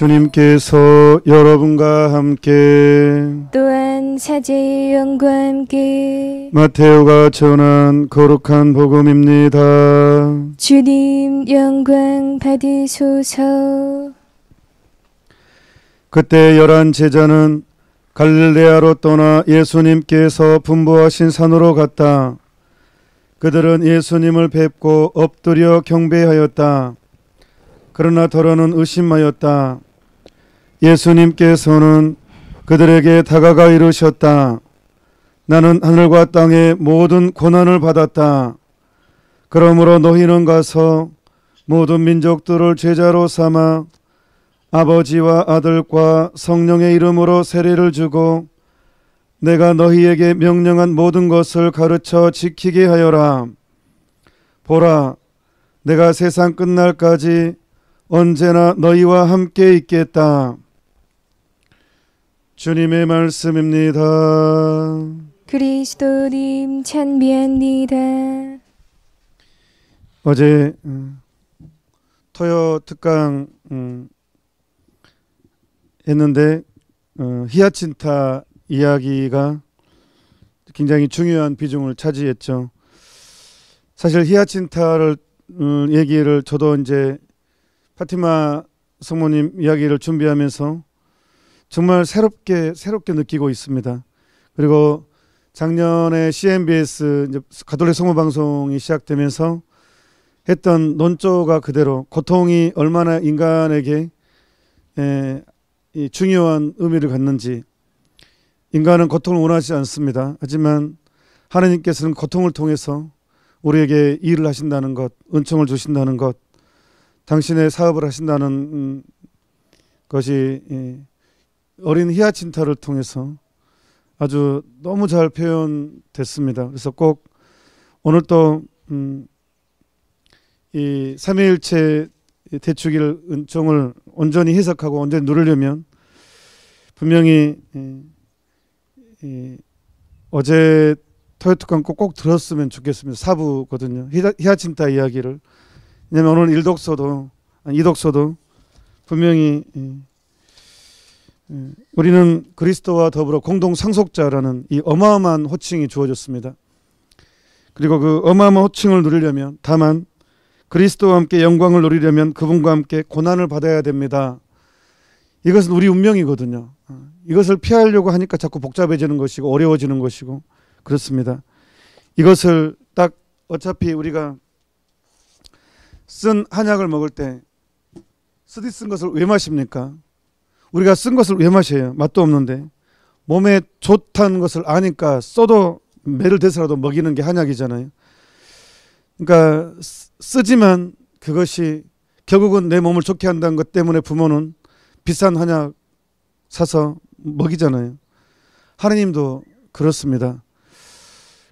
주님께서 여러분과 함께 또한 사제의 영과 함께 마테오가 전한 거룩한 복음입니다. 주님 영광 받으소서. 그때 11 제자는 갈릴레아로 떠나 예수님께서 분부하신 산으로 갔다. 그들은 예수님을 뵙고 엎드려 경배하였다. 그러나 더러는 의심하였다. 예수님께서는 그들에게 다가가 이르셨다. 나는 하늘과 땅의 모든 고난을 받았다. 그러므로 너희는 가서 모든 민족들을 제자로 삼아 아버지와 아들과 성령의 이름으로 세례를 주고 내가 너희에게 명령한 모든 것을 가르쳐 지키게 하여라. 보라, 내가 세상 끝날까지 언제나 너희와 함께 있겠다. 주님의 말씀입니다. 그리스도님 찬미합니다. 어제 토요 특강 했는데 히아친타 이야기가 굉장히 중요한 비중을 차지했죠. 사실 히아친타를 얘기를 저도 이제 파티마 성모님 이야기를 준비하면서 정말 새롭게 느끼고 있습니다. 그리고 작년에 CNBS 이제 가톨릭 성모 방송이 시작되면서 했던 논조가 그대로 고통이 얼마나 인간에게 중요한 의미를 갖는지. 인간은 고통을 원하지 않습니다. 하지만 하나님께서는 고통을 통해서 우리에게 일을 하신다는 것, 은총을 주신다는 것, 당신의 사업을 하신다는 것이 어린 히아친타를 통해서 아주 너무 잘 표현됐습니다. 그래서 꼭 오늘 또 이 삼위일체 대축일 은총을 온전히 해석하고 온전히 누리려면 분명히 어제 토요특강 꼭 들었으면 좋겠습니다. 4부거든요. 히아친타 이야기를. 왜냐하면 오늘 이독서도 분명히 우리는 그리스도와 더불어 공동 상속자라는 이 어마어마한 호칭이 주어졌습니다. 그리고 그 어마어마한 호칭을 누리려면 다만 그리스도와 함께 영광을 누리려면 그분과 함께 고난을 받아야 됩니다. 이것은 우리 운명이거든요. 이것을 피하려고 하니까 자꾸 복잡해지는 것이고 어려워지는 것이고 그렇습니다. 이것을 딱 어차피 우리가 쓴 한약을 먹을 때 쓰디 쓴 것을 왜 마십니까? 우리가 쓴 것을 왜 마셔요? 맛도 없는데. 몸에 좋다는 것을 아니까 써도 매를 대서라도 먹이는 게 한약이잖아요. 그러니까 쓰지만 그것이 결국은 내 몸을 좋게 한다는 것 때문에 부모는 비싼 한약 사서 먹이잖아요. 하나님도 그렇습니다.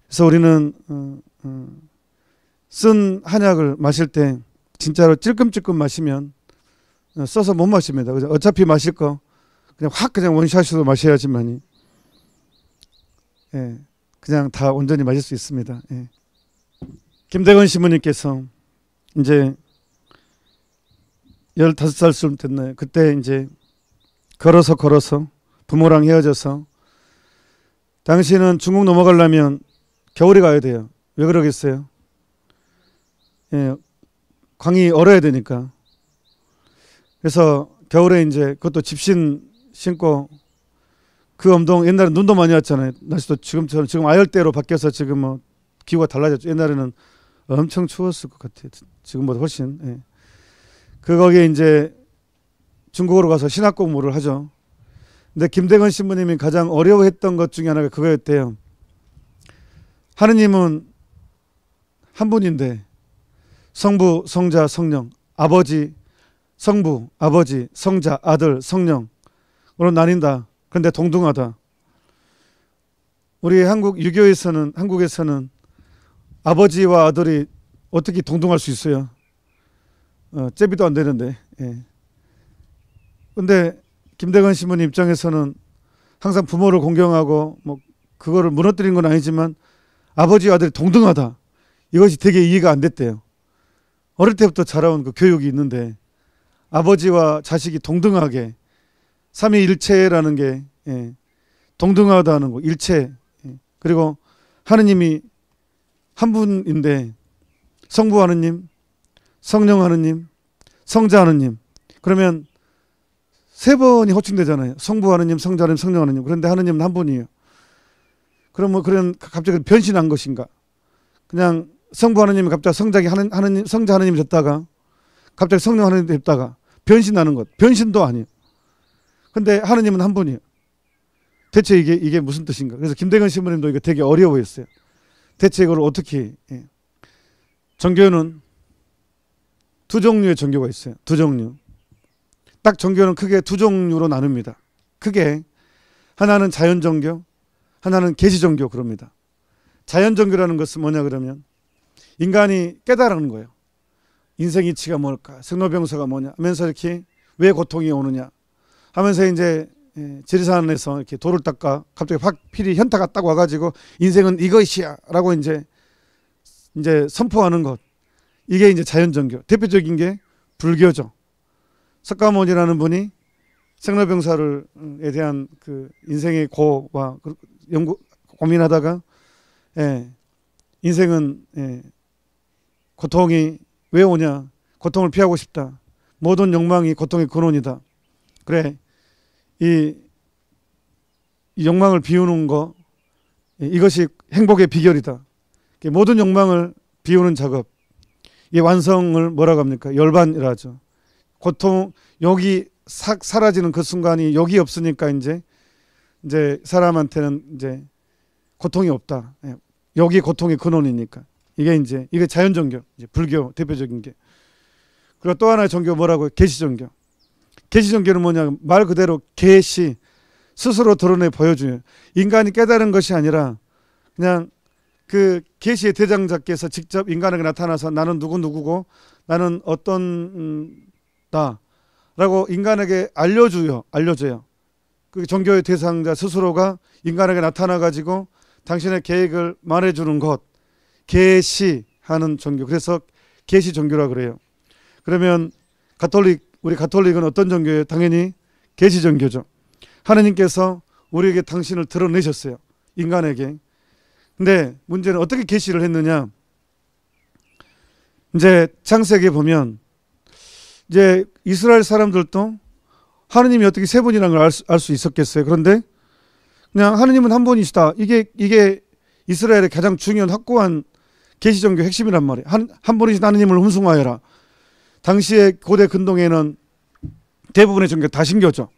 그래서 우리는 쓴 한약을 마실 때 진짜로 찔끔찔끔 마시면 써서 못 마십니다. 어차피 마실 거 그냥 원샷으로 마셔야지만이 그냥 다 온전히 마실 수 있습니다. 김대건 신부님께서 이제 15살쯤 됐나요? 그때 이제 걸어서 부모랑 헤어져서 당신은 중국 넘어가려면 겨울에 가야 돼요. 왜 그러겠어요? 광이 얼어야 되니까. 그래서 겨울에 이제 그것도 집신 신고 그 엄동 옛날에 눈도 많이 왔잖아요. 날씨도 지금 아열대로 바뀌어서 지금 뭐 기후가 달라졌죠. 옛날에는 엄청 추웠을 것 같아요. 지금보다 훨씬. 거기에 이제 중국으로 가서 신학 공부를 하죠. 근데 김대건 신부님이 가장 어려워했던 것 중에 하나가 그거였대요. 하느님은 한 분인데 성부, 성자, 성령, 아버지, 성부, 아버지, 성자, 아들, 성령으로 나뉜다. 그런데 동등하다. 우리 한국에서는 아버지와 아들이 어떻게 동등할 수 있어요? 제비도 안 되는데. 근데 김대건 신부님 입장에서는 항상 부모를 공경하고 뭐 그거를 무너뜨린 건 아니지만 아버지와 아들이 동등하다. 이것이 되게 이해가 안 됐대요. 어릴 때부터 자라온 그 교육이 있는데 아버지와 자식이 동등하게 삼위일체라는 게 동등하다는 거, 일체. 그리고 하느님이 한 분인데 성부 하느님, 성령 하느님, 성자 하느님. 그러면 세 번이 호칭되잖아요. 성부 하느님, 성자 하느님, 성령 하느님. 그런데 하느님은 한 분이에요. 그럼 뭐 그런 갑자기 변신한 것인가? 그냥 성부 하느님이 갑자기 하느님, 성자 하느님이 됐다가 갑자기 성령 하느님이 됐다가 변신하는 것. 변신도 아니에요. 근데 하느님은 한 분이에요. 대체 이게 무슨 뜻인가? 그래서 김대건 신부님도 이거 되게 어려워했어요. 대체 이걸 어떻게? 종교는 두 종류의 종교가 있어요. 두 종류. 딱 종교는 크게 두 종류로 나눕니다. 크게 하나는 자연 종교, 하나는 계시 종교 그럽니다. 자연 종교라는 것은 뭐냐 그러면 인간이 깨달은 거예요. 인생 이치가 뭘까? 생로병사가 뭐냐? 하면서 이렇게 왜 고통이 오느냐? 하면서 이제 지리산에서 이렇게 돌을 닦아 갑자기 확 필히 현타가 딱 와가지고 인생은 이것이야라고 이제 선포하는 것. 이게 이제 자연 종교. 대표적인 게 불교죠. 석가모니라는 분이 생로병사에 대한 그 인생의 고와 고민하다가 인생은 고통이 왜 오냐? 고통을 피하고 싶다. 모든 욕망이 고통의 근원이다. 그래, 이 욕망을 비우는 거, 이것이 행복의 비결이다. 모든 욕망을 비우는 작업. 이 완성을 뭐라고 합니까? 열반이라 하죠. 고통, 욕이 사라지는 그 순간이 욕이 없으니까 이제 사람한테는 이제 고통이 없다. 욕이 고통의 근원이니까. 이게 자연 종교, 불교 대표적인 게. 그리고 또 하나의 종교 뭐라고요? 계시 종교. 계시 종교는 뭐냐? 말 그대로 계시, 스스로 드러내 보여줘요. 인간이 깨달은 것이 아니라 그냥 그 계시의 대장자께서 직접 인간에게 나타나서 나는 누구고 나는 어떤 다라고 인간에게 알려줘요. 그 종교의 대상자 스스로가 인간에게 나타나 가지고 당신의 계획을 말해주는 것, 계시하는 종교. 그래서 계시 종교라 그래요. 그러면 우리 가톨릭은 어떤 종교예요? 당연히 계시 종교죠. 하느님께서 우리에게 당신을 드러내셨어요. 인간에게. 근데 문제는 어떻게 계시를 했느냐? 이제 창세기에 보면 이제 이스라엘 사람들도 하느님이 어떻게 세 분이라는 걸 알 수 있었겠어요. 그런데 그냥 하느님은 한 분이시다. 이게 이스라엘의 가장 중요한 확고한 계시 종교 핵심이란 말이에요. 한 분이신 하느님을 흠숭하여라. 당시의 고대 근동에는 대부분의 종교 다 신교죠.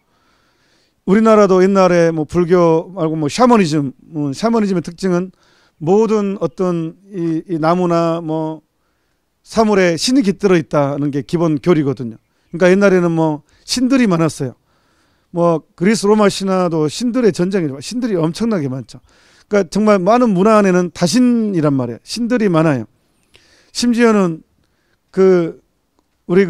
우리나라도 옛날에 뭐 불교 말고 뭐 샤머니즘의 특징은 모든 어떤 이 나무나 뭐 사물에 신이 깃들어 있다는 게 기본 교리거든요. 그러니까 옛날에는 뭐 신들이 많았어요. 뭐 그리스 로마 신화도 신들의 전쟁이죠. 신들이 엄청나게 많죠. 그러니까 정말 많은 문화 안에는 다신이란 말이에요. 신들이 많아요. 심지어는 우리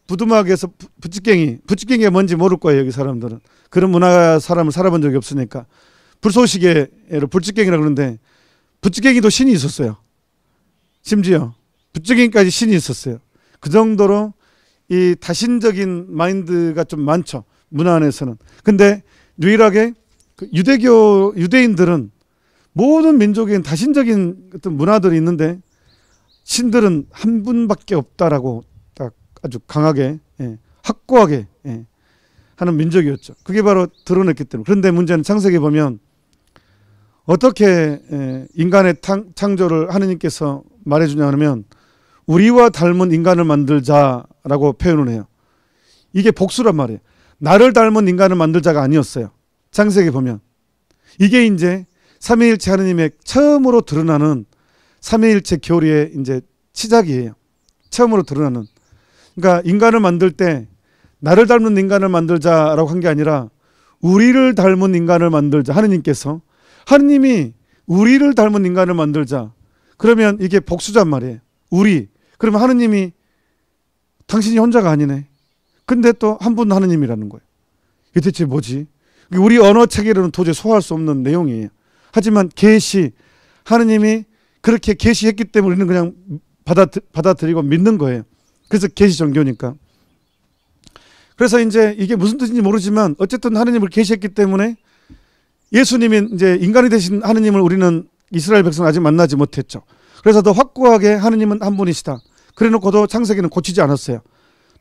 부두막에서 부찌깽이가 뭔지 모를 거예요. 여기 사람들은. 그런 문화 사람을 살아본 적이 없으니까. 불쏘시개를 불찌깽이라고 그러는데 부찌깽이도 신이 있었어요. 심지어 부찌깽이까지 신이 있었어요. 그 정도로 이 다신적인 마인드가 좀 많죠. 문화 안에서는. 근데 유일하게 유대인들은 모든 민족에는 다신적인 어떤 문화들이 있는데 신들은 한 분밖에 없다라고 딱 아주 강하게 확고하게 하는 민족이었죠. 그게 바로 드러냈기 때문에. 그런데 문제는 창세기에 보면 어떻게 인간의 창조를 하느님께서 말해주냐 하면 우리와 닮은 인간을 만들자라고 표현을 해요. 이게 복수란 말이에요. 나를 닮은 인간을 만들자가 아니었어요. 창세기 보면. 이게 이제 삼위일체 하느님의 처음으로 드러나는 삼위일체 교리의 이제 시작이에요. 처음으로 드러나는. 그러니까 인간을 만들 때 나를 닮은 인간을 만들자라고 한 게 아니라 우리를 닮은 인간을 만들자. 하느님이 우리를 닮은 인간을 만들자. 그러면 이게 복수란 말이에요. 우리. 그러면 하느님이 당신이 혼자가 아니네. 근데 또 한 분 하느님이라는 거예요. 이게 대체 뭐지? 우리 언어 체계로는 도저히 소화할 수 없는 내용이에요. 하지만 계시, 하느님이 그렇게 계시했기 때문에 우리는 그냥 받아들이고 믿는 거예요. 그래서 계시 종교니까. 그래서 이제 이게 무슨 뜻인지 모르지만 어쨌든 하느님을 계시했기 때문에 예수님이 이제 인간이 되신 하느님을 우리는 이스라엘 백성은 아직 만나지 못했죠. 그래서 더 확고하게 하느님은 한 분이시다. 그래놓고도 창세기는 고치지 않았어요.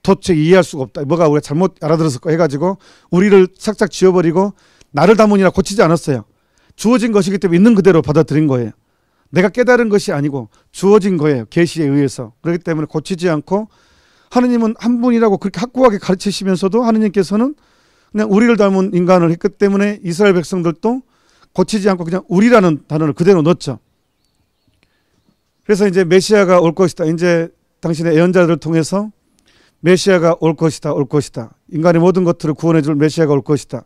도저히 이해할 수가 없다. 뭐가 우리가 잘못 알아들었을 거 해가지고 우리를 싹싹 지워버리고 나를 담으니라 고치지 않았어요. 주어진 것이기 때문에 있는 그대로 받아들인 거예요. 내가 깨달은 것이 아니고 주어진 거예요. 계시에 의해서. 그렇기 때문에 고치지 않고 하느님은 한 분이라고 그렇게 확고하게 가르치시면서도 하느님께서는 그냥 우리를 닮은 인간을 했기 때문에 이스라엘 백성들도 고치지 않고 그냥 우리라는 단어를 그대로 넣었죠. 그래서 이제 메시아가 올 것이다. 이제 당신의 예언자들을 통해서 메시아가 올 것이다. 올 것이다. 인간의 모든 것들을 구원해 줄 메시아가 올 것이다.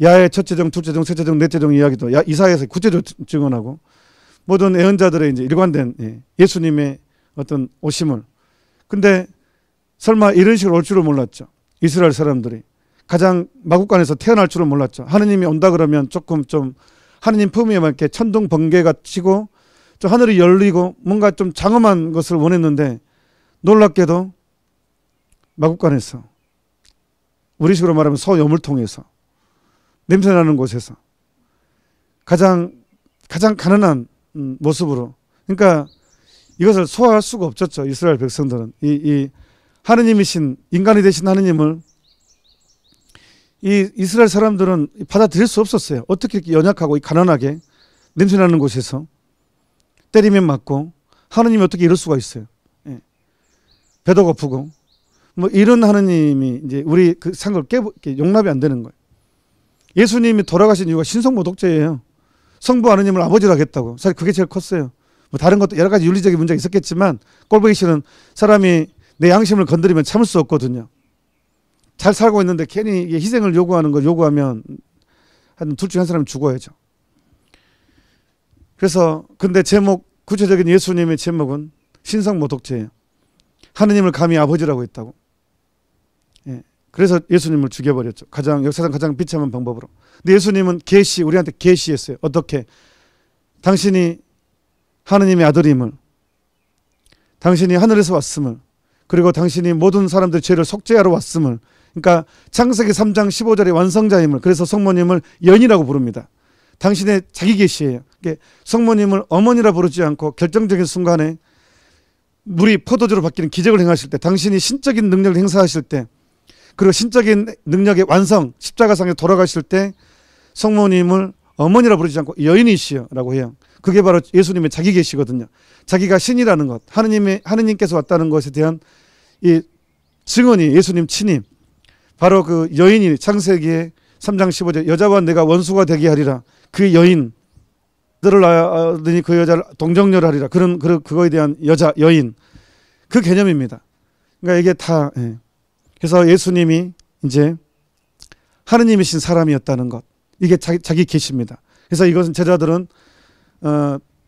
야의 첫째 종, 둘째 종, 셋째 종, 넷째 종 이야기도 이사야에서 구체적으로 증언하고 모든 예언자들의 이제 일관된 예수님의 어떤 오심을. 근데 설마 이런 식으로 올 줄은 몰랐죠. 이스라엘 사람들이 가장 마국간에서 태어날 줄은 몰랐죠. 하느님이 온다 그러면 조금 좀 하느님 품위에만 이렇게 천둥 번개가 치고 좀 하늘이 열리고 뭔가 좀 장엄한 것을 원했는데 놀랍게도 마국간에서 우리식으로 말하면 소요물통에서 냄새나는 곳에서 가장 가난한 모습으로, 그러니까 이것을 소화할 수가 없었죠. 이스라엘 백성들은 이 하느님이신 인간이 되신 하느님을 이 이스라엘 사람들은 받아들일 수 없었어요. 어떻게 이렇게 연약하고 가난하게 냄새나는 곳에서 때리면 맞고 하느님이 어떻게 이럴 수가 있어요. 배도 고프고 뭐 이런 하느님이 이제 우리 그 상을 용납이 안 되는 거예요. 예수님이 돌아가신 이유가 신성모독죄예요. 성부 하느님을 아버지로 하겠다고. 사실 그게 제일 컸어요. 뭐 다른 것도 여러 가지 윤리적인 문제가 있었겠지만 꼴보기 싫은 사람이 내 양심을 건드리면 참을 수 없거든요. 잘 살고 있는데 괜히 이게 희생을 요구하는 걸 요구하면 한 둘 중에 한 사람이 죽어야죠. 그래서 근데 제목, 구체적인 예수님의 제목은 신성모독죄예요. 하느님을 감히 아버지라고 했다고. 그래서 예수님을 죽여버렸죠. 역사상 가장 비참한 방법으로. 근데 예수님은 우리한테 계시했어요. 어떻게? 당신이 하느님의 아들임을, 당신이 하늘에서 왔음을, 그리고 당신이 모든 사람들의 죄를 속죄하러 왔음을, 그러니까 창세기 3장 15절의 완성자임을, 그래서 성모님을 여인이라고 부릅니다. 당신의 자기 계시예요. 성모님을 어머니라 부르지 않고 결정적인 순간에 물이 포도주로 바뀌는 기적을 행하실 때, 당신이 신적인 능력을 행사하실 때, 그리고 신적인 능력의 완성, 십자가상에 돌아가실 때 성모님을 어머니라 부르지 않고 여인이시여라고 해요. 그게 바로 예수님의 자기 계시거든요. 자기가 신이라는 것, 하느님께서 왔다는 것에 대한 이 증언이 예수님 친임. 바로 그 여인이 창세기에 3장 15절 여자와 내가 원수가 되게 하리라. 그 여인 들을 낳으니 그 여자를 동정녀를 하리라. 그거에 대한 여인, 그 개념입니다. 그러니까 이게 다. 그래서 예수님이 이제 하느님이신 사람이었다는 것, 이게 자기 계시입니다. 그래서 이것은 제자들은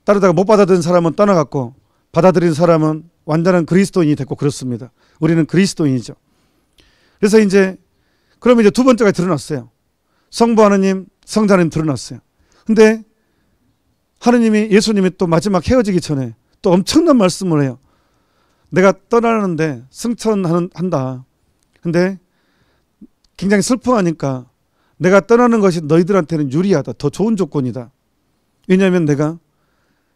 따르다가 못 받아들인 사람은 떠나갔고 받아들인 사람은 완전한 그리스도인이 됐고 그렇습니다. 우리는 그리스도인이죠. 그래서 이제 그러면 이제 두 번째가 드러났어요. 성부 하느님, 성자 하느님 드러났어요. 근데 하느님이, 예수님이 또 마지막 헤어지기 전에 또 엄청난 말씀을 해요. 내가 떠나는데 승천한다. 근데 굉장히 슬퍼하니까 내가 떠나는 것이 너희들한테는 유리하다. 더 좋은 조건이다. 왜냐하면 내가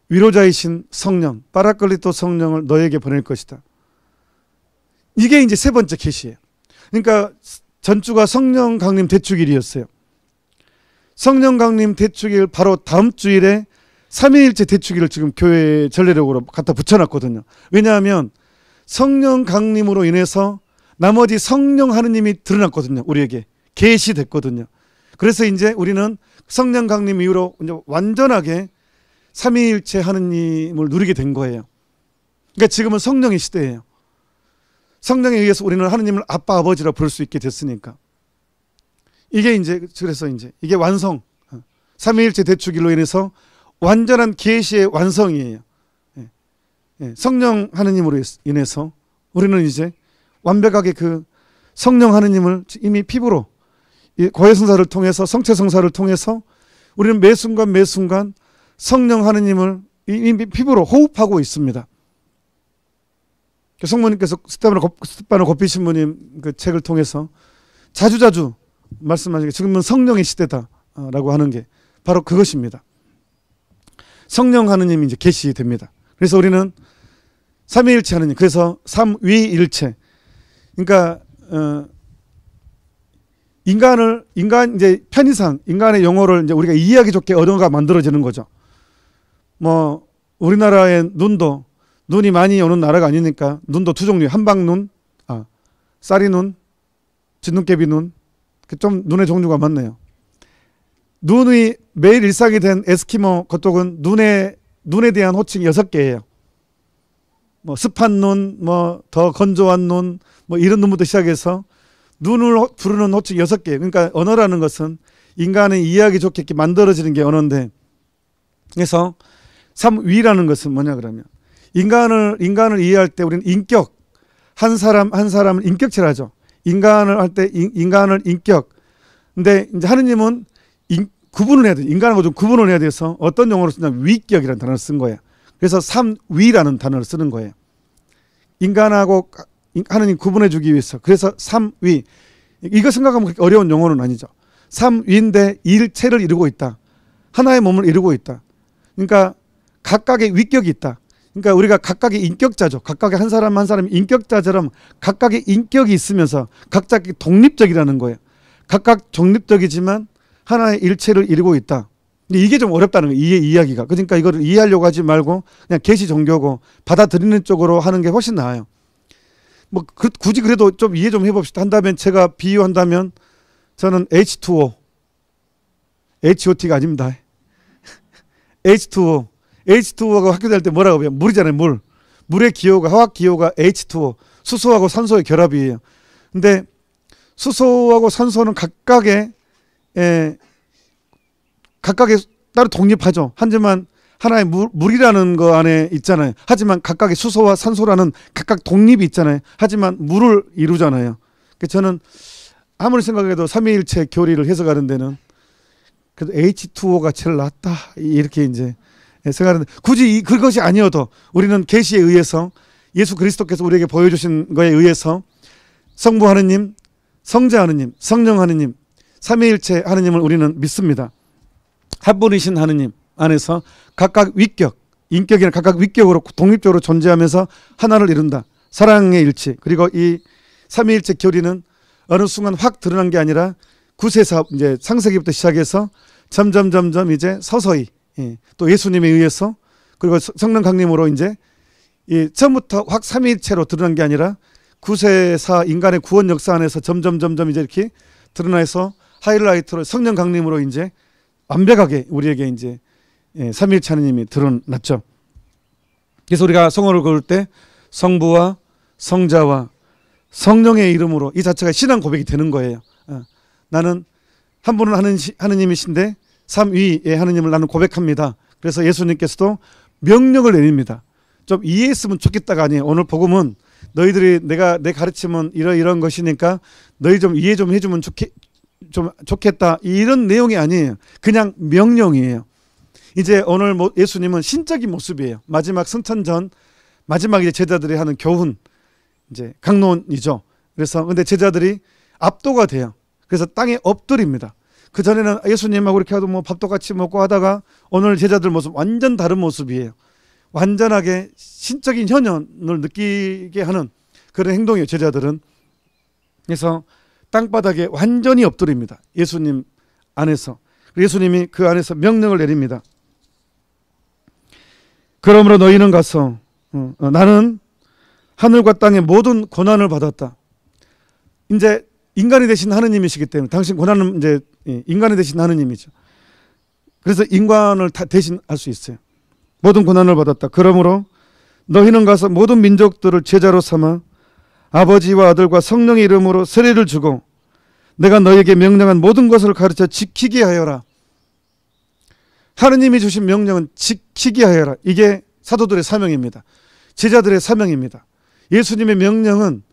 위로자이신 성령, 파라클리토 성령을 너에게 보낼 것이다. 이게 이제 세 번째 계시예요. 그러니까 전주가 성령 강림 대축일이었어요. 성령 강림 대축일 바로 다음 주일에 삼위일체 대축일을 지금 교회 전례력으로 갖다 붙여놨거든요. 왜냐하면 성령 강림으로 인해서 나머지 성령 하느님이 드러났거든요. 우리에게 계시됐거든요. 그래서 이제 우리는 성령 강림 이후로 이제 완전하게 삼위일체 하느님을 누리게 된 거예요. 그러니까 지금은 성령의 시대예요. 성령에 의해서 우리는 하느님을 아빠 아버지라 부를 수 있게 됐으니까. 이게 이제 그래서 이제 이게 완성, 삼위일체 대축일로 인해서 완전한 계시의 완성이에요. 성령 하느님으로 인해서 우리는 이제 완벽하게 그 성령 하느님을 이미 피부로, 고해성사를 통해서, 성체성사를 통해서 우리는 매 순간 성령 하느님을 이미 피부로 호흡하고 있습니다. 성모님께서 스테파노 고피 신부님 그 책을 통해서 자주자주 말씀하시는 게 지금은 성령의 시대다라고 하는 게 바로 그것입니다. 성령 하느님이 이제 계시됩니다. 그래서 우리는 삼위일체 하느님, 그래서 삼위일체. 그러니까 인간 이제 편의상 인간의 용어를 이제 우리가 이해하기 좋게 언어가 만들어지는 거죠. 뭐 우리나라의 눈이 많이 오는 나라가 아니니까 눈도 두 종류, 한방눈, 쌀이눈, 진눈깨비 눈, 좀 눈의 종류가 많네요. 눈이 매일 일상이 된 에스키모 그쪽은 눈에 대한 호칭이 6개예요. 뭐 습한 눈, 뭐 더 건조한 눈, 뭐 이런 눈부터 시작해서 눈을 부르는 호칭 6개. 그러니까 언어라는 것은 인간의 이해하기 좋게 이렇게 만들어지는 게 언어인데, 그래서 삼위라는 것은 뭐냐 그러면 인간을 이해할 때 우리는 인격, 한 사람은 인격체를 하죠. 인간을 할 때 인간을 인격. 근데 이제 하느님은 구분을 해야 돼. 인간하고 좀 구분을 해야 돼서 어떤 용어로 쓰냐면 위격이라는 단어를 쓴 거예요. 그래서 삼위라는 단어를 쓰는 거예요. 인간하고 하느님 구분해 주기 위해서. 그래서 삼위. 이거 생각하면 그렇게 어려운 용어는 아니죠. 삼위인데 일체를 이루고 있다. 하나의 몸을 이루고 있다. 그러니까 각각의 위격이 있다. 그러니까 우리가 각각의 인격자죠. 각각의 한 사람 한 사람이 인격자처럼 각각의 인격이 있으면서 각자 독립적이라는 거예요. 각각 독립적이지만 하나의 일체를 이루고 있다. 근데 이게 좀 어렵다는 거예요. 이해하기가. 그러니까 이거를 이해하려고 하지 말고 그냥 계시 종교고 받아들이는 쪽으로 하는 게 훨씬 나아요. 뭐 굳이 그래도 좀 이해 좀 해봅시다. 한다면 제가 비유한다면 저는 H2O, HOT가 아닙니다. H2O가 학교 다닐 때 뭐라고 해요? 물이잖아요. 물의 기호가, 화학 기호가 H2O, 수소하고 산소의 결합이에요. 근데 수소하고 산소는 각각의 따로 독립하죠. 하지만 하나의 물이라는 거 안에 있잖아요. 하지만 각각의 수소와 산소라는 각각 독립이 있잖아요. 하지만 물을 이루잖아요. 그래서 저는 아무리 생각해도 삼위일체 교리를 해석하는 데는 그래도 H2O가 제일 낫다 이렇게 이제 생각하는데, 굳이 그것이 아니어도 우리는 계시에 의해서 예수 그리스도께서 우리에게 보여주신 거에 의해서 성부 하느님, 성자 하느님, 성령 하느님, 삼위일체 하느님을 우리는 믿습니다. 한 분이신 하느님 안에서 각각 위격, 인격이나 각각 위격으로 독립적으로 존재하면서 하나를 이룬다. 사랑의 일치. 그리고 이 삼위일체 교리는 어느 순간 확 드러난 게 아니라 구세사 이제 창세기부터 시작해서 점점 이제 서서히 또 예수님에 의해서 그리고 성령 강림으로 이제 처음부터 확 삼위일체로 드러난 게 아니라 구세사 인간의 구원 역사 안에서 점점 이제 이렇게 드러나서 하이라이트로 성령 강림으로 이제 완벽하게 우리에게 이제 삼위일체 하느님이 드러났죠. 그래서 우리가 성호를 걸을 때 성부와 성자와 성령의 이름으로 이 자체가 신앙 고백이 되는 거예요. 나는 한 분은 하느님이신데 삼위의 하느님을 나는 고백합니다. 그래서 예수님께서도 명령을 내립니다. 좀 이해했으면 좋겠다가 아니에요. 오늘 복음은 너희들이 내 가르침은 이런 것이니까 너희 좀 이해 좀 해주면 좋겠다 이런 내용이 아니에요. 그냥 명령이에요. 이제 오늘 예수님은 신적인 모습이에요. 마지막 승천 전 마지막 이제 제자들이 하는 교훈 이제 강론이죠. 그래서 근데 제자들이 압도가 돼요. 그래서 땅에 엎드립니다. 그 전에는 예수님하고 이렇게 하도 뭐 밥도 같이 먹고 하다가 오늘 제자들 모습 완전 다른 모습이에요. 완전하게 신적인 현현을 느끼게 하는 그런 행동이에요. 제자들은. 그래서 땅바닥에 완전히 엎드립니다. 예수님 안에서. 예수님이 그 안에서 명령을 내립니다. 그러므로 너희는 가서 나는 하늘과 땅의 모든 고난을 받았다. 이제 인간이 되신 하느님이시기 때문에 당신 고난은 이제 인간이 되신 하느님이죠. 그래서 인간을 다 대신할 수 있어요. 모든 고난을 받았다. 그러므로 너희는 가서 모든 민족들을 제자로 삼아 아버지와 아들과 성령의 이름으로 세례를 주고 내가 너희에게 명령한 모든 것을 가르쳐 지키게 하여라. 하느님이 주신 명령은 지키게 하여라. 이게 사도들의 사명입니다. 제자들의 사명입니다. 예수님의 명령은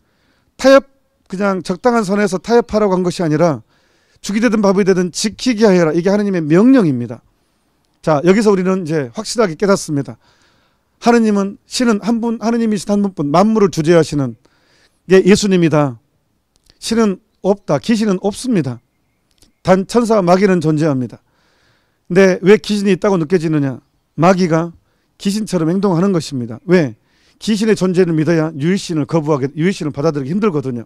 그냥 적당한 선에서 타협하라고 한 것이 아니라 죽이 되든 밥이 되든 지키게 하여라. 이게 하느님의 명령입니다. 자, 여기서 우리는 이제 확실하게 깨닫습니다. 하느님은 신은 한 분, 하느님이신 한 분뿐 만물을 주재하시는 게 예수님이다. 신은 없다. 귀신은 없습니다. 단 천사와 마귀는 존재합니다. 근데 왜 귀신이 있다고 느껴지느냐? 마귀가 귀신처럼 행동하는 것입니다. 왜? 귀신의 존재를 믿어야 유일신을 거부하게, 유일신을 받아들이기 힘들거든요.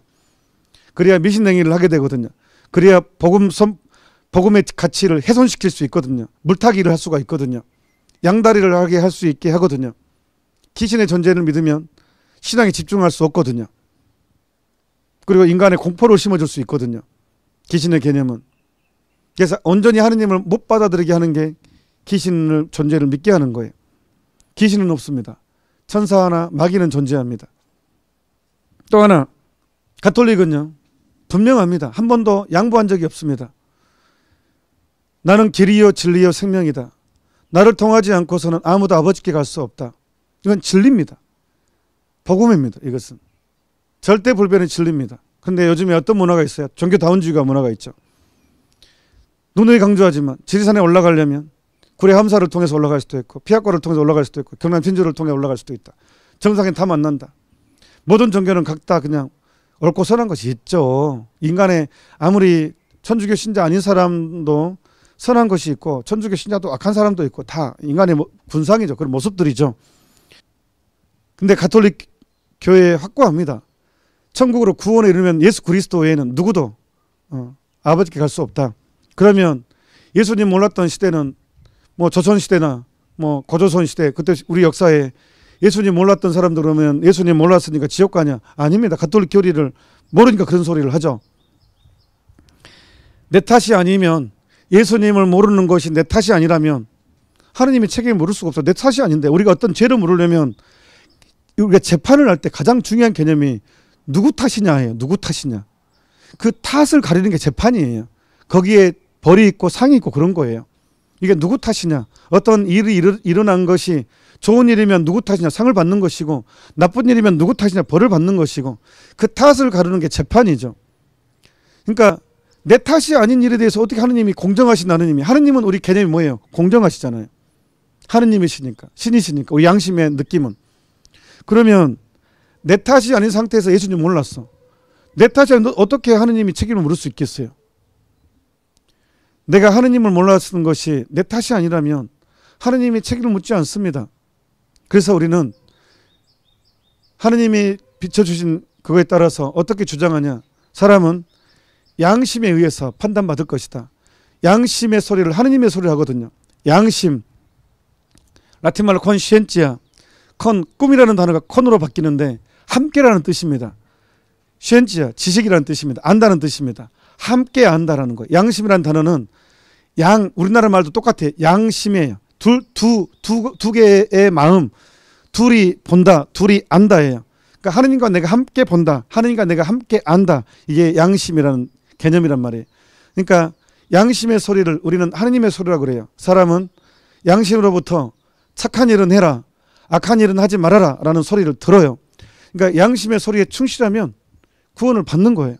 그래야 미신행위를 하게 되거든요. 그래야 복음의 가치를 훼손시킬 수 있거든요. 물타기를 할 수가 있거든요. 양다리를 하게 할 수 있게 하거든요. 귀신의 존재를 믿으면 신앙에 집중할 수 없거든요. 그리고 인간의 공포를 심어줄 수 있거든요. 귀신의 개념은. 그래서 온전히 하느님을 못 받아들이게 하는 게 귀신의 존재를 믿게 하는 거예요. 귀신은 없습니다. 천사나 마귀는 존재합니다. 또 하나, 가톨릭은요, 분명합니다. 한 번도 양보한 적이 없습니다. 나는 길이요 진리요 생명이다. 나를 통하지 않고서는 아무도 아버지께 갈 수 없다. 이건 진리입니다. 복음입니다. 이것은 절대 불변의 진리입니다. 그런데 요즘에 어떤 문화가 있어요? 종교다운주의가 문화가 있죠. 누누이 강조하지만 지리산에 올라가려면 구례 함사를 통해서 올라갈 수도 있고 피아골을 통해서 올라갈 수도 있고 경남 진주를 통해 올라갈 수도 있다. 정상에 다 만난다. 모든 종교는 각다 그냥 옳고 선한 것이 있죠. 인간의 아무리 천주교 신자 아닌 사람도 선한 것이 있고 천주교 신자도 악한 사람도 있고 다 인간의 군상이죠. 그런 모습들이죠. 근데 가톨릭 교회에 확고합니다. 천국으로 구원에 이르면 예수 그리스도 외에는 누구도 아버지께 갈 수 없다. 그러면 예수님 몰랐던 시대는 뭐 조선시대나 뭐 고조선 시대, 그때 우리 역사에 예수님 몰랐던 사람들 그러면 예수님 몰랐으니까 지옥 가냐? 아닙니다. 가톨릭 교리를 모르니까 그런 소리를 하죠. 내 탓이 아니면, 예수님을 모르는 것이 내 탓이 아니라면 하느님의 책임을 물을 수가 없어. 내 탓이 아닌데 우리가 어떤 죄를 물으려면 우리가 재판을 할 때 가장 중요한 개념이 누구 탓이냐예요. 누구 탓이냐. 그 탓을 가리는 게 재판이에요. 거기에 벌이 있고 상이 있고 그런 거예요. 이게 누구 탓이냐. 어떤 일이 일어난 것이 좋은 일이면 누구 탓이냐 상을 받는 것이고 나쁜 일이면 누구 탓이냐 벌을 받는 것이고 그 탓을 가르는 게 재판이죠. 그러니까 내 탓이 아닌 일에 대해서 어떻게 하느님이 공정하신 하느님이, 하느님은 우리 개념이 뭐예요? 공정하시잖아요. 하느님이시니까, 신이시니까 우리 양심의 느낌은. 그러면 내 탓이 아닌 상태에서 예수님 몰랐어. 내 탓이 아닌데 어떻게 하느님이 책임을 물을 수 있겠어요? 내가 하느님을 몰랐던 것이 내 탓이 아니라면 하느님이 책임을 묻지 않습니다. 그래서 우리는 하느님이 비춰주신 그거에 따라서 어떻게 주장하냐. 사람은 양심에 의해서 판단받을 것이다. 양심의 소리를 하느님의 소리를 하거든요. 양심, 라틴말로 콘시엔티아, 꿈이라는 단어가 콘으로 바뀌는데 함께라는 뜻입니다. 시엔티아, 지식이라는 뜻입니다. 안다는 뜻입니다. 함께 안다라는 거예요. 양심이라는 단어는 우리나라 말도 똑같아요. 양심이에요. 두 개의 마음, 둘이 본다, 둘이 안다예요. 그러니까 하느님과 내가 함께 본다, 하느님과 내가 함께 안다. 이게 양심이라는 개념이란 말이에요. 그러니까 양심의 소리를 우리는 하느님의 소리라고 그래요. 사람은 양심으로부터 착한 일은 해라, 악한 일은 하지 말아라 라는 소리를 들어요. 그러니까 양심의 소리에 충실하면 구원을 받는 거예요.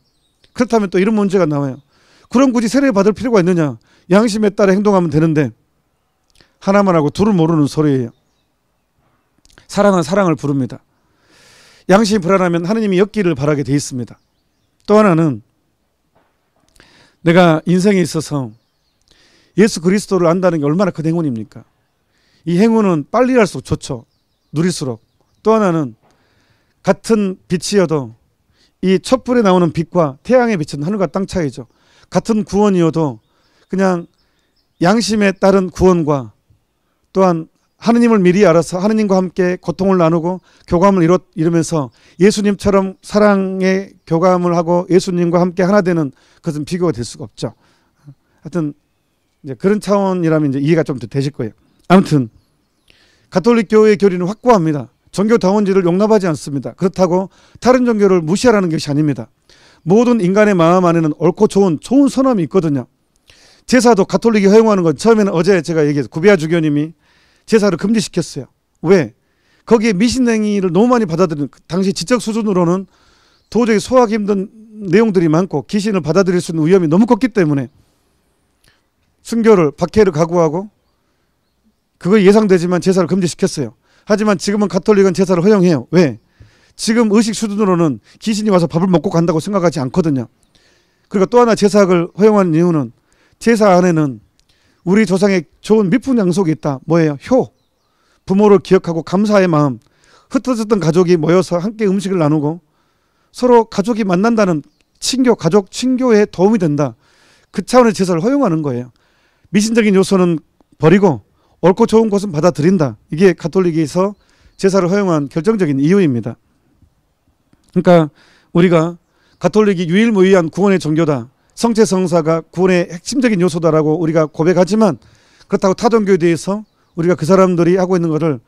그렇다면 또 이런 문제가 나와요. 그럼 굳이 세례 받을 필요가 있느냐. 양심에 따라 행동하면 되는데 하나만 하고 둘을 모르는 소리예요. 사랑은 사랑을 부릅니다. 양심이 불안하면 하느님이 엮기를 바라게 돼 있습니다. 또 하나는 내가 인생에 있어서 예수 그리스도를 안다는 게 얼마나 큰 행운입니까? 이 행운은 빨리 할수록 좋죠. 누릴수록. 또 하나는 같은 빛이어도 이 촛불에 나오는 빛과 태양의 빛은 하늘과 땅 차이죠. 같은 구원이어도 그냥 양심에 따른 구원과 또한 하느님을 미리 알아서 하느님과 함께 고통을 나누고 교감을 이루면서 예수님처럼 사랑의 교감을 하고 예수님과 함께 하나 되는 것은 비교가 될 수가 없죠. 하여튼 이제 그런 차원이라면 이제 이해가 좀 더 되실 거예요. 아무튼 가톨릭 교회의 교리는 확고합니다. 종교다원주의를 용납하지 않습니다. 그렇다고 다른 종교를 무시하라는 것이 아닙니다. 모든 인간의 마음 안에는 옳고 좋은 선함이 있거든요. 제사도 가톨릭이 허용하는 건 처음에는 어제 제가 얘기했어요. 구비아 주교님이 제사를 금지시켰어요. 왜? 거기에 미신행위를 너무 많이 받아들이는, 당시 지적 수준으로는 도저히 소화하기 힘든 내용들이 많고 귀신을 받아들일 수 있는 위험이 너무 컸기 때문에 순교를 박해를 각오하고 그거 예상되지만 제사를 금지시켰어요. 하지만 지금은 가톨릭은 제사를 허용해요. 왜? 지금 의식 수준으로는 귀신이 와서 밥을 먹고 간다고 생각하지 않거든요. 그리고 또 하나 제사를 허용하는 이유는 제사 안에는 우리 조상의 좋은 미풍 양속이 있다. 뭐예요? 효. 부모를 기억하고 감사의 마음. 흩어졌던 가족이 모여서 함께 음식을 나누고 서로 가족이 만난다는 친교, 가족 친교에 도움이 된다. 그 차원의 제사를 허용하는 거예요. 미신적인 요소는 버리고 옳고 좋은 것은 받아들인다. 이게 가톨릭에서 제사를 허용한 결정적인 이유입니다. 그러니까 우리가 가톨릭이 유일무이한 구원의 종교다. 성체성사가 구원의 핵심적인 요소다라고 우리가 고백하지만 그렇다고 타 종교에 대해서 우리가 그 사람들이 하고 있는 것을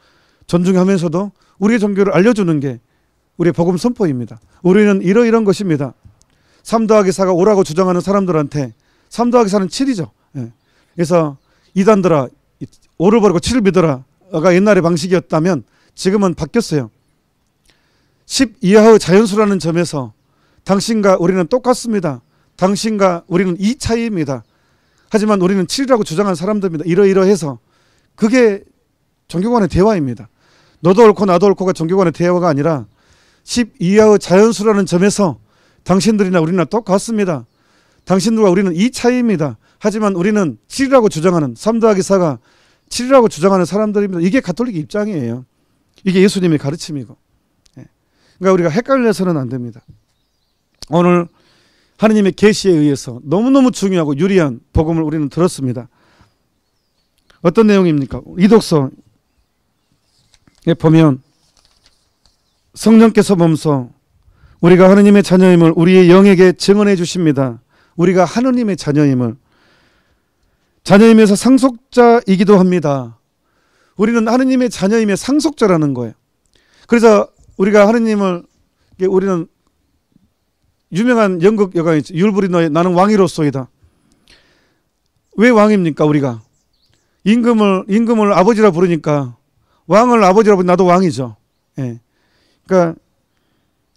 존중하면서도 우리의 종교를 알려주는 게 우리의 복음 선포입니다. 우리는 이러이러한 것입니다. 3 더하기 4가 5라고 주장하는 사람들한테 3 더하기 4는 7이죠. 예. 그래서 이단들아 5를 버리고 7을 믿어라가 옛날의 방식이었다면 지금은 바뀌었어요. 10 이하의 자연수라는 점에서 당신과 우리는 똑같습니다. 당신과 우리는 이 차이입니다. 하지만 우리는 7이라고 주장하는 사람들입니다. 이러이러해서 그게 종교 간의 대화입니다. 너도 옳고 나도 옳고가 종교 간의 대화가 아니라 10 이하의 자연수라는 점에서 당신들이나 우리나 똑같습니다. 당신들과 우리는 이 차이입니다. 하지만 우리는 7이라고 주장하는 3 더하기 4가 7이라고 주장하는 사람들입니다. 이게 가톨릭 입장이에요. 이게 예수님의 가르침이고. 그러니까 우리가 헷갈려서는 안 됩니다. 오늘 하느님의 계시에 의해서 너무너무 중요하고 유리한 복음을 우리는 들었습니다. 어떤 내용입니까? 이독서에 보면 성령께서 몸소 우리가 하느님의 자녀임을 우리의 영에게 증언해 주십니다. 우리가 하느님의 자녀임을. 자녀임에서 상속자이기도 합니다. 우리는 하느님의 자녀임의 상속자라는 거예요. 그래서 우리가 하느님을, 우리는 유명한 연극 여가에 율브리너의 나는 왕이로소이다. 왜 왕입니까? 우리가 임금을 아버지라 부르니까, 왕을 아버지라 부르니까 나도 왕이죠. 예. 그러니까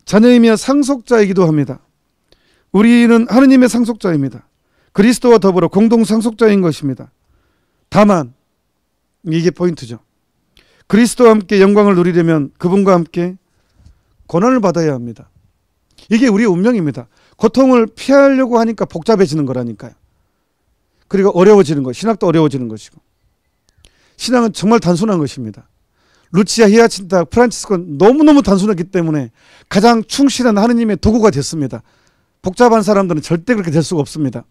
자녀이며 상속자이기도 합니다. 우리는 하느님의 상속자입니다. 그리스도와 더불어 공동 상속자인 것입니다. 다만 이게 포인트죠. 그리스도와 함께 영광을 누리려면 그분과 함께 고난을 받아야 합니다. 이게 우리의 운명입니다. 고통을 피하려고 하니까 복잡해지는 거라니까요. 그리고 어려워지는 것, 신학도 어려워지는 것이고. 신앙은 정말 단순한 것입니다. 루치아 히아친타 프란치스코는 너무너무 단순했기 때문에 가장 충실한 하느님의 도구가 됐습니다. 복잡한 사람들은 절대 그렇게 될 수가 없습니다.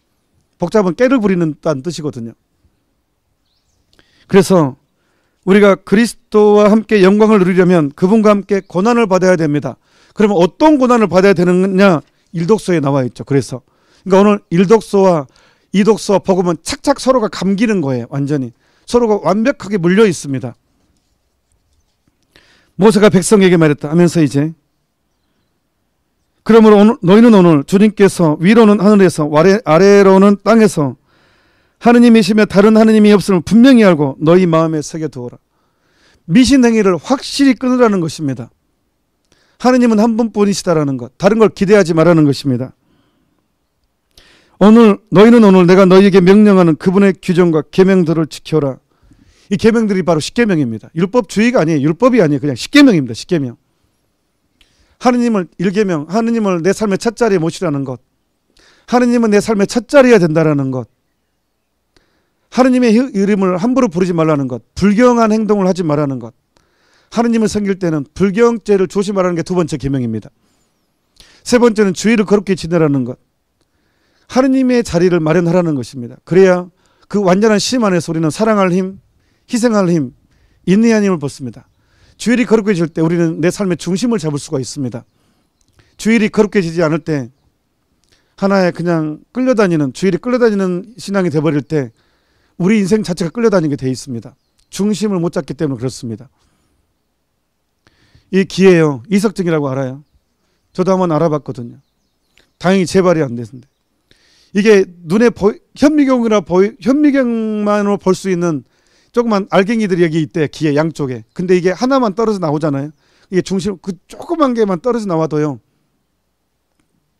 복잡은 깨를 부리는다는 뜻이거든요. 그래서 우리가 그리스도와 함께 영광을 누리려면 그분과 함께 고난을 받아야 됩니다. 그러면 어떤 고난을 받아야 되느냐? 일독서에 나와 있죠. 그래서 그러니까 오늘 일독서와 이독서와 복음은 착착 서로가 감기는 거예요. 완전히 서로가 완벽하게 물려 있습니다. 모세가 백성에게 말했다 하면서 이제 그러므로 너희는 오늘 주님께서 위로는 하늘에서 아래로는 땅에서 하느님이시며 다른 하느님이 없음을 분명히 알고 너희 마음에 새겨두어라. 미신행위를 확실히 끊으라는 것입니다. 하느님은 한 분뿐이시다라는 것, 다른 걸 기대하지 말라는 것입니다. 너희는 오늘 내가 너희에게 명령하는 그분의 규정과 계명들을 지켜라. 이 계명들이 바로 십계명입니다. 율법주의가 아니에요. 율법이 아니에요. 그냥 십계명입니다. 십계명. 하느님을 1계명, 하느님을 내 삶의 첫 자리에 모시라는 것, 하느님은 내 삶의 첫 자리여야 된다라는 것, 하느님의 이름을 함부로 부르지 말라는 것, 불경한 행동을 하지 말라는 것, 하느님을 섬길 때는 불경죄를 조심하라는 게 2번째 계명입니다. 3번째는 주의를 거룩히 지내라는 것, 하느님의 자리를 마련하라는 것입니다. 그래야 그 완전한 심 안에서 우리는 사랑할 힘, 희생할 힘, 인내한 힘을 벗습니다. 주일이 거룩해질 때 우리는 내 삶의 중심을 잡을 수가 있습니다. 주일이 거룩해지지 않을 때 하나의 그냥 주일이 끌려다니는 신앙이 돼버릴 때 우리 인생 자체가 끌려다니게 돼 있습니다. 중심을 못 잡기 때문에 그렇습니다. 이 기예요. 이석증이라고 알아요? 저도 한번 알아봤거든요. 다행히 재발이 안 됐는데 이게 눈에 현미경만으로 볼 수 있는 조그만 알갱이들이 여기 있대. 기에 양쪽에. 근데 이게 하나만 떨어져 나오잖아요. 이게 중심 그 조그만 개만 떨어져 나와도요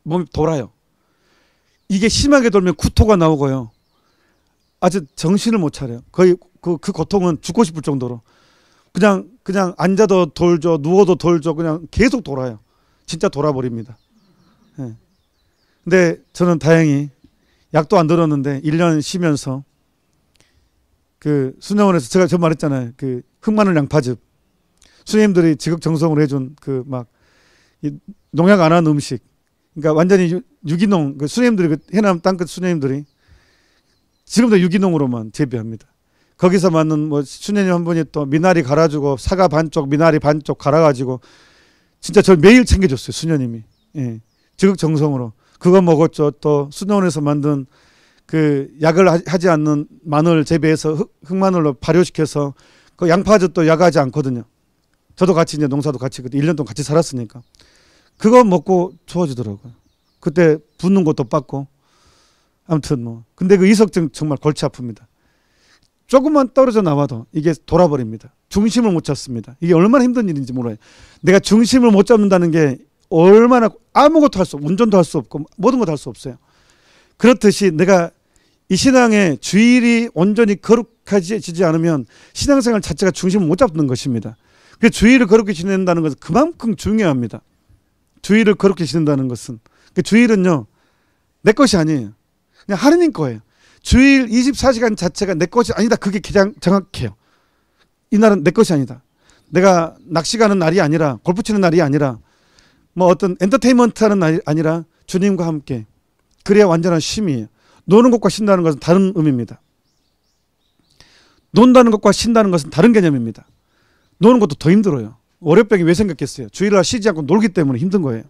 몸이 돌아요. 이게 심하게 돌면 구토가 나오고요. 아주 정신을 못 차려요. 거의 그 고통은 죽고 싶을 정도로 그냥 앉아도 돌죠, 누워도 돌죠. 그냥 계속 돌아요. 진짜 돌아버립니다. 예. 근데 저는 다행히 약도 안 들었는데 1년 쉬면서 그 수녀원에서 제가 저 말했잖아요. 그 흑마늘 양파즙 수녀님들이 지극정성으로 해준 그 막 농약 안 한 음식. 그러니까 완전히 유기농 그 수녀님들이 그 해남 땅끝 수녀님들이 지금도 유기농으로만 재배합니다. 거기서 만든 뭐 수녀님 한 분이 또 미나리 갈아주고 사과 반쪽 미나리 반쪽 갈아가지고 진짜 저 매일 챙겨줬어요. 수녀님이. 예. 지극정성으로 그거 먹었죠. 또 수녀원에서 만든 그 약을 하지 않는 마늘 재배해서 흑마늘로 발효시켜서 그 양파즙도 약하지 않거든요. 저도 같이 이제 농사도 같이 1년 동안 같이 살았으니까 그거 먹고 좋아지더라고요. 그때 붓는 것도 빠고 아무튼 뭐 근데 그 이석증 정말 골치 아픕니다. 조금만 떨어져 나와도 이게 돌아버립니다. 중심을 못 잡습니다. 이게 얼마나 힘든 일인지 몰라요. 내가 중심을 못 잡는다는 게 얼마나 아무것도 할 수 없고 운전도 할 수 없고 모든 것도 할 수 없어요. 그렇듯이 내가 이 신앙의 주일이 온전히 거룩해지지 않으면 신앙생활 자체가 중심을 못 잡는 것입니다. 그래서 주일을 거룩히 지낸다는 것은 그만큼 중요합니다. 주일을 거룩히 지낸다는 것은 그 주일은요 내 것이 아니에요. 그냥 하느님 거예요. 주일 24시간 자체가 내 것이 아니다. 그게 가장 정확해요. 이 날은 내 것이 아니다. 내가 낚시 가는 날이 아니라 골프 치는 날이 아니라 뭐 어떤 엔터테인먼트 하는 날이 아니라 주님과 함께 그래야 완전한 쉼이에요. 노는 것과 쉰다는 것은 다른 의미입니다. 논다는 것과 쉰다는 것은 다른 개념입니다. 노는 것도 더 힘들어요. 월요병이 왜 생겼겠어요? 주일날 쉬지 않고 놀기 때문에 힘든 거예요.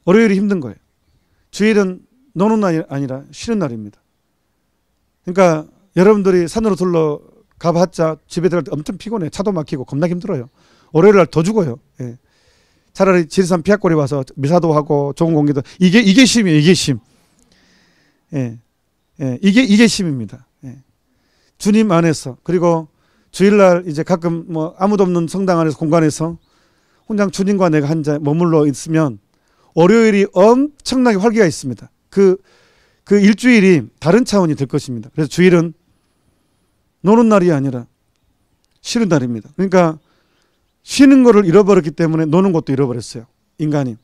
월요일이 힘든 거예요. 주일은 노는 날이 아니라 쉬는 날입니다. 그러니까 여러분들이 산으로 둘러 가봤자 집에 들어갈 때 엄청 피곤해요. 차도 막히고 겁나 힘들어요. 월요일 날 더 죽어요. 예. 차라리 지리산 피아골이 와서 미사도 하고 좋은 공기도 이게 쉼이에요. 이게 쉼. 예. 예. 이게 쉼입니다. 예. 주님 안에서 그리고 주일날 이제 가끔 뭐 아무도 없는 성당 안에서 공간에서 혼자 주님과 내가 한 자 머물러 있으면 월요일이 엄청나게 활기가 있습니다. 그 일주일이 다른 차원이 될 것입니다. 그래서 주일은 노는 날이 아니라 쉬는 날입니다. 그러니까 쉬는 것을 잃어버렸기 때문에 노는 것도 잃어버렸어요. 인간이.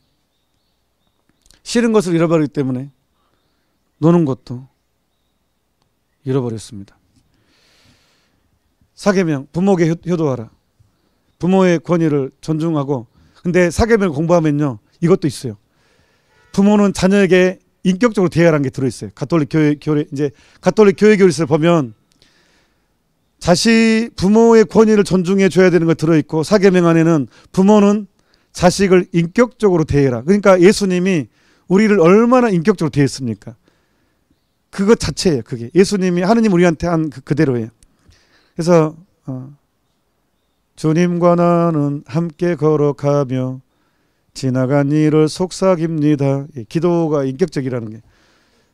쉬는 것을 잃어버렸기 때문에 노는 것도 잃어버렸습니다. 사계명, 부모에게 효도하라. 부모의 권위를 존중하고 근데 사계명을 공부하면요. 이것도 있어요. 부모는 자녀에게 인격적으로 대하라는 게 들어있어요. 가톨릭 교회 이제 가톨릭 교회 교리서를 보면 부모의 권위를 존중해 줘야 되는 거 들어있고 사계명 안에는 부모는 자식을 인격적으로 대해라. 그러니까 예수님이 우리를 얼마나 인격적으로 대했습니까? 그것 자체예요. 그게 예수님이 하느님 우리한테 한 그대로예요. 그래서 주님과 나는 함께 걸어가며 지나간 일을 속삭입니다. 기도가 인격적이라는 게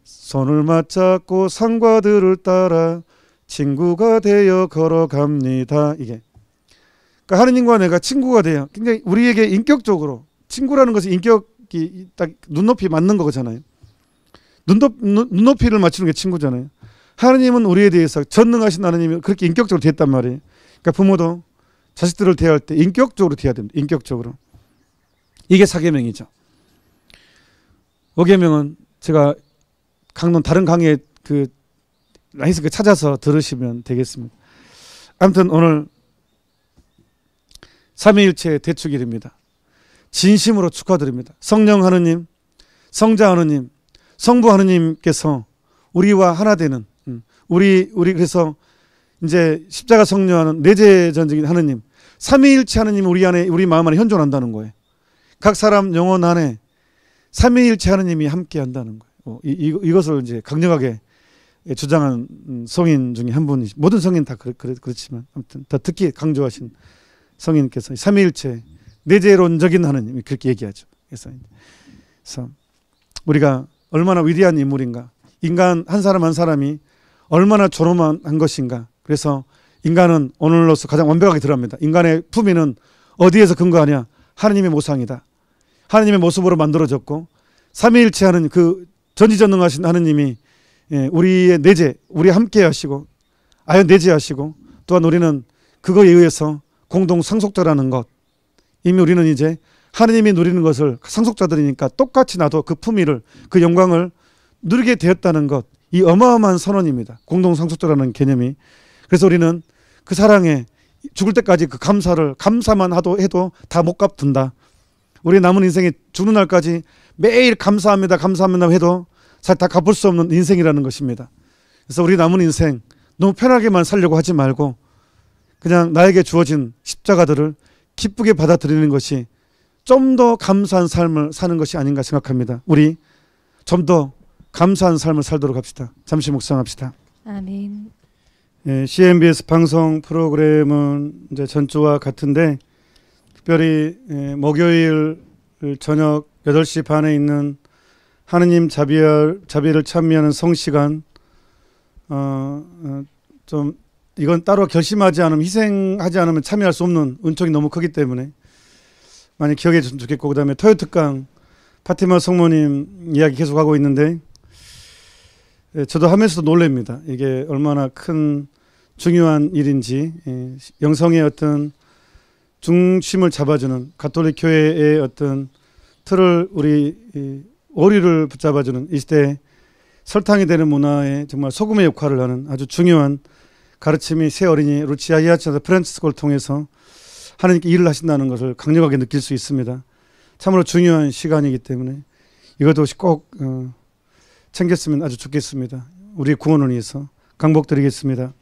손을 맞잡고 산과 들을 따라 친구가 되어 걸어갑니다. 이게 그러니까 하느님과 내가 친구가 돼요. 굉장히 우리에게 인격적으로 친구라는 것은 인격이 딱 눈높이 맞는 거잖아요. 눈높이를 맞추는 게 친구잖아요. 하느님은 우리에 대해서 전능하신 하느님이 그렇게 인격적으로 대했단 말이에요. 그러니까 부모도 자식들을 대할 때 인격적으로 대해야 됩니다. 인격적으로. 이게 사계명이죠. 5계명은 제가 다른 강의에 라이스 찾아서 들으시면 되겠습니다. 아무튼 오늘 삼위일체 대축일입니다. 진심으로 축하드립니다. 성령 하느님, 성자 하느님, 성부 하느님께서 우리와 하나 되는 우리 그래서 이제 십자가 성료하는 내재전적인 하느님, 삼위일체 하느님 우리 마음 안에 현존한다는 거예요. 각 사람 영혼 안에 삼위일체 하느님이 함께 한다는 거예요. 이것을 이제 강력하게 주장한 성인 중에 한 분이 모든 성인 다 그렇지만 아무튼 더 특히 강조하신 성인께서 삼위일체 내재론적인 하느님이 그렇게 얘기하죠. 그래서 우리가 얼마나 위대한 인물인가, 인간 한 사람 한 사람이 얼마나 존엄한 것인가. 그래서 인간은 오늘로서 가장 완벽하게 드러납니다. 인간의 품위는 어디에서 근거하냐? 하느님의 모상이다. 하느님의 모습으로 만들어졌고 삼위일체 하는 그 전지전능하신 하느님이 우리의 내재, 우리 함께 하시고 아연 내재하시고 또한 우리는 그거에 의해서 공동 상속자라는 것, 이미 우리는 이제 하느님이 누리는 것을 상속자들이니까 똑같이 나도 그 품위를, 그 영광을 누리게 되었다는 것, 이 어마어마한 선언입니다. 공동 상속자라는 개념이. 그래서 우리는 그 사랑에 죽을 때까지 그 감사만 해도 다 못 갚든다. 우리 남은 인생에 죽는 날까지 매일 감사합니다 해도 사실 다 갚을 수 없는 인생이라는 것입니다. 그래서 우리 남은 인생 너무 편하게만 살려고 하지 말고 그냥 나에게 주어진 십자가들을 기쁘게 받아들이는 것이 좀 더 감사한 삶을 사는 것이 아닌가 생각합니다. 우리 좀 더 감사한 삶을 살도록 합시다. 잠시 묵상합시다. 아멘. CNBS 방송 프로그램은 이제 전주와 같은데 특별히 목요일 저녁 8시 반에 있는 하느님 자비를 찬미하는 성시간, 좀 이건 따로 결심하지 않으면, 희생하지 않으면 참여할 수 없는 은총이 너무 크기 때문에 많이 기억해 주셨으면 좋겠고, 그 다음에 토요특강 파티마 성모님 이야기 계속하고 있는데 저도 하면서도 놀랍니다. 이게 얼마나 큰 중요한 일인지. 영성의 어떤 중심을 잡아주는 가톨릭 교회의 어떤 틀을, 우리 오리를 붙잡아주는 이 시대에 설탕이 되는 문화에 정말 소금의 역할을 하는 아주 중요한 가르침이 새 어린이 루치아 히아치나 프란치스코를 통해서 하나님께 일을 하신다는 것을 강력하게 느낄 수 있습니다. 참으로 중요한 시간이기 때문에 이것도 꼭 챙겼으면 아주 좋겠습니다. 우리 구원을 위해서 강복드리겠습니다.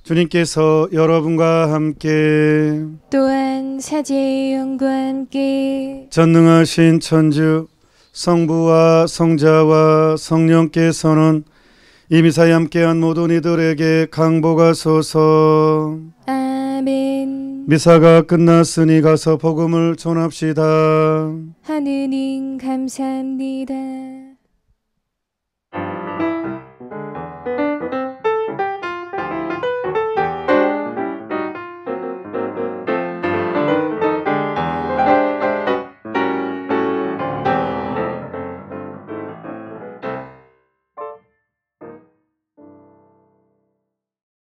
주님께서 여러분과 함께 또한 사제의 영과 함께 전능하신 천주 성부와 성자와 성령께서는 이미사에 함께한 모든 이들에게 강복하소서. 아멘. 미사가 끝났으니 가서 복음을 전합시다. 하느님 감사합니다.